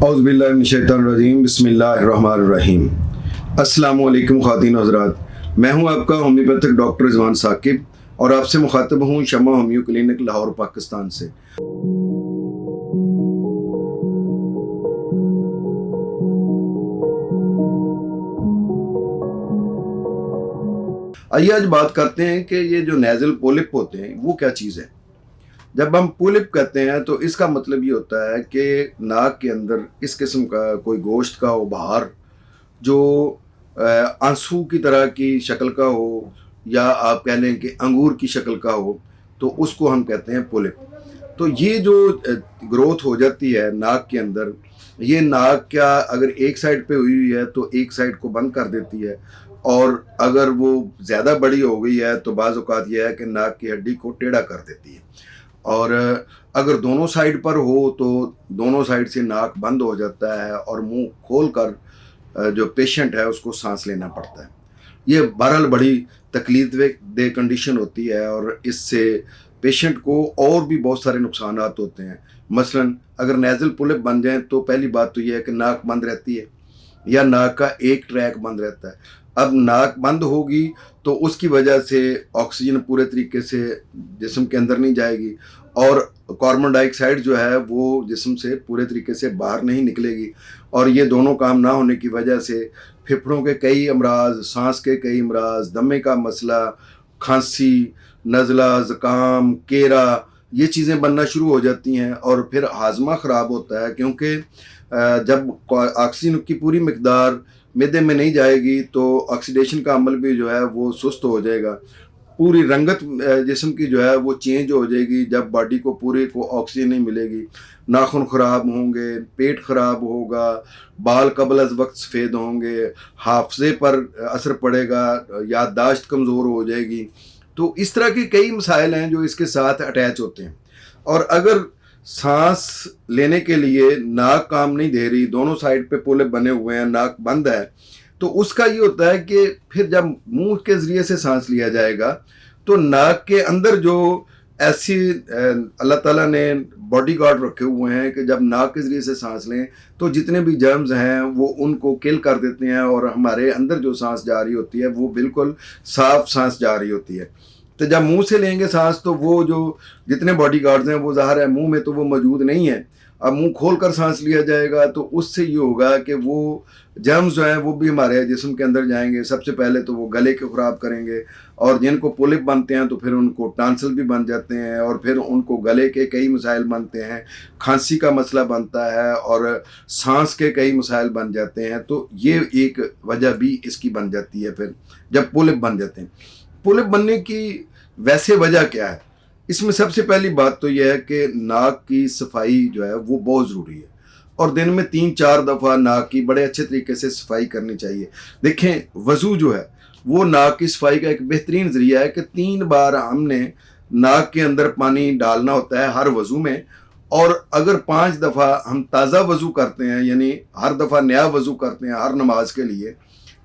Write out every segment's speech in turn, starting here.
औज़ु बिल्लाहि मिनश शैतानिर रजीम बिस्मिल्लाहिर्रहमानिर रहीम। अस्सलामु अलैकुम ख़वातीन व हज़रात, मैं हूं आपका होम्योपैथिक डॉक्टर रिजवान साकिब और आपसे मुखातब हूं शम्मा होम्यो क्लिनिक लाहौर पाकिस्तान से। आइए आज बात करते हैं कि ये जो नेज़ल पोलिप होते हैं वो क्या चीज़ है। जब हम पोलिप कहते हैं तो इसका मतलब ये होता है कि नाक के अंदर इस किस्म का कोई गोश्त का उभार जो आंसू की तरह की शक्ल का हो या आप कह लें कि अंगूर की शक्ल का हो, तो उसको हम कहते हैं पोलिप। तो ये जो ग्रोथ हो जाती है नाक के अंदर, ये नाक क्या अगर एक साइड पे हुई हुई है तो एक साइड को बंद कर देती है, और अगर वो ज़्यादा बड़ी हो गई है तो बाज़ औक़ात यह है कि नाक की हड्डी को टेढ़ा कर देती है, और अगर दोनों साइड पर हो तो दोनों साइड से नाक बंद हो जाता है और मुंह खोल कर जो पेशेंट है उसको सांस लेना पड़ता है। ये बहरहाल बड़ी तकलीफ दह कंडीशन होती है और इससे पेशेंट को और भी बहुत सारे नुकसानात होते हैं। मसलन अगर नेज़ल पोलिप बन जाए तो पहली बात तो यह है कि नाक बंद रहती है या नाक का एक ट्रैक बंद रहता है। अब नाक बंद होगी तो उसकी वजह से ऑक्सीजन पूरे तरीके से जिस्म के अंदर नहीं जाएगी और कार्बन डाइऑक्साइड जो है वो जिस्म से पूरे तरीके से बाहर नहीं निकलेगी, और ये दोनों काम ना होने की वजह से फेफड़ों के कई अमराज, सांस के कई अमराज, दमे का मसला, खांसी, नज़ला, ज़ुकाम, केरा, ये चीज़ें बनना शुरू हो जाती हैं और फिर हाजमा ख़राब होता है, क्योंकि जब ऑक्सीजन की पूरी मकदार मैदे में नहीं जाएगी तो ऑक्सीडेशन का अमल भी जो है वो सुस्त हो जाएगा। पूरी रंगत जिस्म की जो है वो चेंज हो जाएगी जब बॉडी को पूरे को ऑक्सीजन नहीं मिलेगी। नाखून ख़राब होंगे, पेट ख़राब होगा, बाल कबल अज़ वक्त सफ़ेद होंगे, हाफ़ज़े पर असर पड़ेगा, याददाश्त कमज़ोर हो जाएगी। तो इस तरह के कई मसाइल हैं जो इसके साथ अटैच होते हैं। और अगर सांस लेने के लिए नाक काम नहीं दे रही, दोनों साइड पे पोलिप बने हुए हैं, नाक बंद है, तो उसका ये होता है कि फिर जब मुंह के ज़रिए से सांस लिया जाएगा तो नाक के अंदर जो ऐसी अल्लाह ताला ने बॉडी गार्ड रखे हुए हैं कि जब नाक के ज़रिए से सांस लें तो जितने भी जर्म्स हैं वो उनको किल कर देते हैं और हमारे अंदर जो सांस जा रही होती है वो बिल्कुल साफ सांस जा रही होती है। तो जब मुंह से लेंगे सांस तो वो जो जितने बॉडी गार्ड्स हैं वो ज़ाहिर है मुंह में तो वो मौजूद नहीं है। अब मुंह खोल कर सांस लिया जाएगा तो उससे ये होगा कि वो जर्म्स जो हैं वो भी हमारे जिस्म के अंदर जाएंगे। सबसे पहले तो वो गले को ख़राब करेंगे, और जिनको पोलिप बनते हैं तो फिर उनको टांसल भी बन जाते हैं और फिर उनको गले के कई मसाइल बनते हैं, खांसी का मसला बनता है और सांस के कई मसाइल बन जाते हैं। तो ये एक वजह भी इसकी बन जाती है फिर जब पोलिप बन जाते हैं। पोलिप बनने की वैसे वजह क्या है? इसमें सबसे पहली बात तो यह है कि नाक की सफाई जो है वो बहुत ज़रूरी है, और दिन में 3-4 दफ़ा नाक की बड़े अच्छे तरीके से सफाई करनी चाहिए। देखें, वज़ू जो है वो नाक की सफाई का एक बेहतरीन ज़रिया है कि 3 बार हमने नाक के अंदर पानी डालना होता है हर वज़ू में, और अगर 5 दफ़ा हम ताज़ा वज़ू करते हैं, यानी हर दफ़ा नया वज़ू करते हैं हर नमाज के लिए,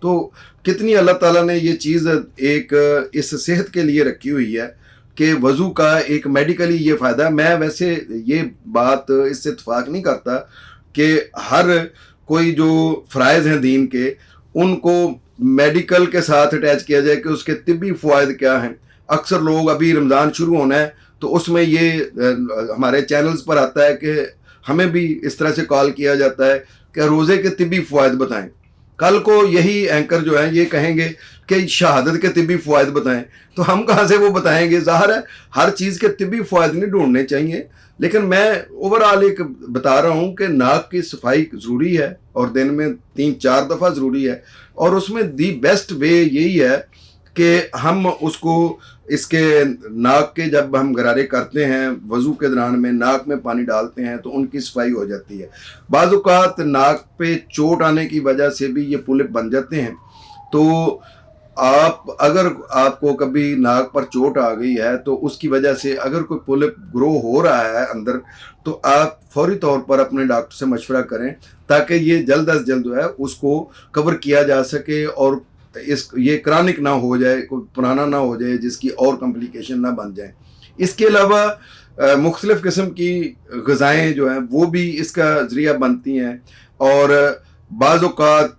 तो कितनी अल्लाह ताला ने ये चीज़ एक इस सेहत के लिए रखी हुई है कि वज़ू का एक मेडिकली ये फ़ायदा। मैं वैसे ये बात इससे इत्तफाक नहीं करता कि हर कोई जो फ़राइज़ हैं दीन के उनको मेडिकल के साथ अटैच किया जाए कि उसके तिब्बी फ़वाइद क्या हैं। अक्सर लोग, अभी रमज़ान शुरू होना है तो उसमें ये हमारे चैनल्स पर आता है कि हमें भी इस तरह से कॉल किया जाता है कि रोज़े के तिब्बी फ़वाइद बताएं। कल को यही एंकर जो हैं ये कहेंगे कि शहादत के तिब्बी फ़वाइद बताएं, तो हम कहाँ से वो बताएंगे? ज़ाहिर है हर चीज़ के तिब्बी फ़वाइद नहीं ढूंढने चाहिए, लेकिन मैं ओवरऑल एक बता रहा हूँ कि नाक की सफाई ज़रूरी है और दिन में 3-4 दफ़ा ज़रूरी है, और उसमें दी बेस्ट वे यही है कि हम उसको इसके नाक के जब हम गरारे करते हैं वज़ू के दौरान में नाक में पानी डालते हैं तो उनकी सफाई हो जाती है। बाज़ औक़ात नाक पे चोट आने की वजह से भी ये पोलिप बन जाते हैं। तो अगर आपको कभी नाक पर चोट आ गई है तो उसकी वजह से अगर कोई पोलिप ग्रो हो रहा है अंदर, तो आप फौरी तौर पर अपने डॉक्टर से मशवरा करें ताकि ये जल्द अज जल्द जो है उसको कवर किया जा सके और ये क्रॉनिक ना हो जाए, कोई पुराना ना हो जाए जिसकी और कॉम्प्लिकेशन ना बन जाए। इसके अलावा मुख्तलिफ़ किस्म की ग़िज़ाएँ जो हैं वो भी इसका ज़रिया बनती हैं। और बाज़ औक़ात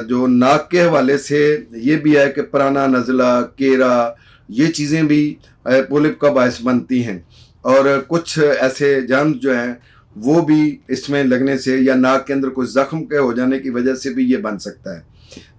जो नाक के हवाले से ये भी है कि पुराना नज़ला, केरा, ये चीज़ें भी पोलिप का बायस बनती हैं। और कुछ ऐसे जर्म्स जो हैं वो भी इसमें लगने से या नाक के अंदर कोई ज़ख्म के हो जाने की वजह से भी ये बन सकता है।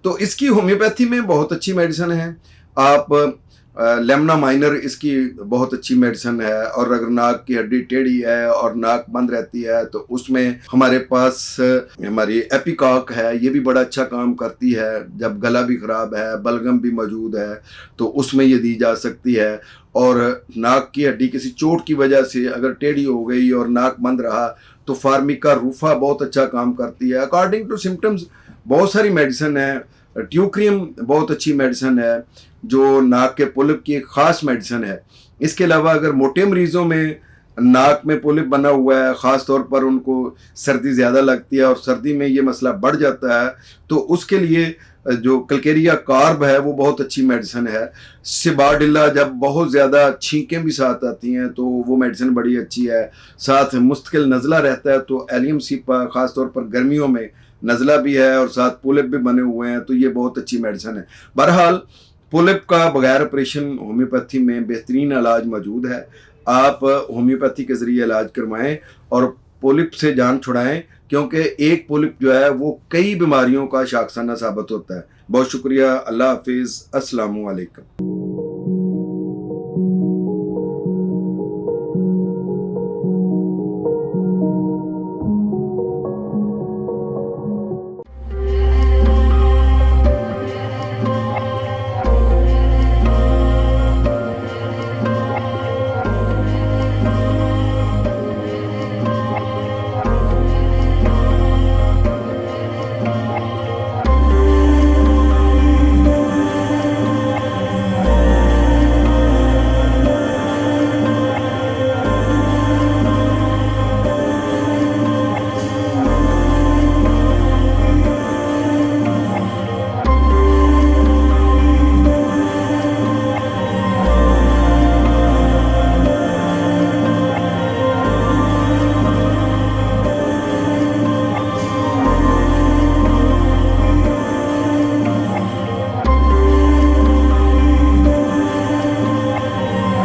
तो इसकी होम्योपैथी में बहुत अच्छी मेडिसिन है। आप लेमना माइनर इसकी बहुत अच्छी मेडिसिन है। और अगर नाक की हड्डी टेढ़ी है और नाक बंद रहती है तो उसमें हमारे पास हमारी एपिकॉक है, ये भी बड़ा अच्छा काम करती है। जब गला भी ख़राब है, बलगम भी मौजूद है तो उसमें ये दी जा सकती है। और नाक की हड्डी किसी चोट की वजह से अगर टेढ़ी हो गई और नाक बंद रहा तो फार्मिका रूफा बहुत अच्छा काम करती है। अकॉर्डिंग टू सिम्टम्स बहुत सारी मेडिसिन है। ट्यूक्रियम बहुत अच्छी मेडिसिन है जो नाक के पोलिप की एक ख़ास मेडिसिन है। इसके अलावा अगर मोटे मरीज़ों में नाक में पोलिप बना हुआ है, ख़ास तौर पर उनको सर्दी ज़्यादा लगती है और सर्दी में ये मसला बढ़ जाता है, तो उसके लिए जो कलकेरिया कार्ब है वो बहुत अच्छी मेडिसिन है। सिबाडिल्ला, जब बहुत ज़्यादा छींकें भी साथ आती हैं तो वो मेडिसिन बड़ी अच्छी है। साथ मुस्तकिल नज़ला रहता है तो एलियम सीपा, ख़ास तौर पर गर्मियों में नज़ला भी है और साथ पोलिप भी बने हुए हैं तो ये बहुत अच्छी मेडिसिन है। बहरहाल पोलिप का बगैर ऑपरेशन होम्योपैथी में बेहतरीन इलाज मौजूद है। आप होम्योपैथी के ज़रिए इलाज करवाएं और पोलिप से जान छुड़ाएं, क्योंकि एक पोलिप जो है वो कई बीमारियों का शाखसाना साबित होता है। बहुत शुक्रिया। अल्लाह हाफिज़। अस्सलामु अलैकुम।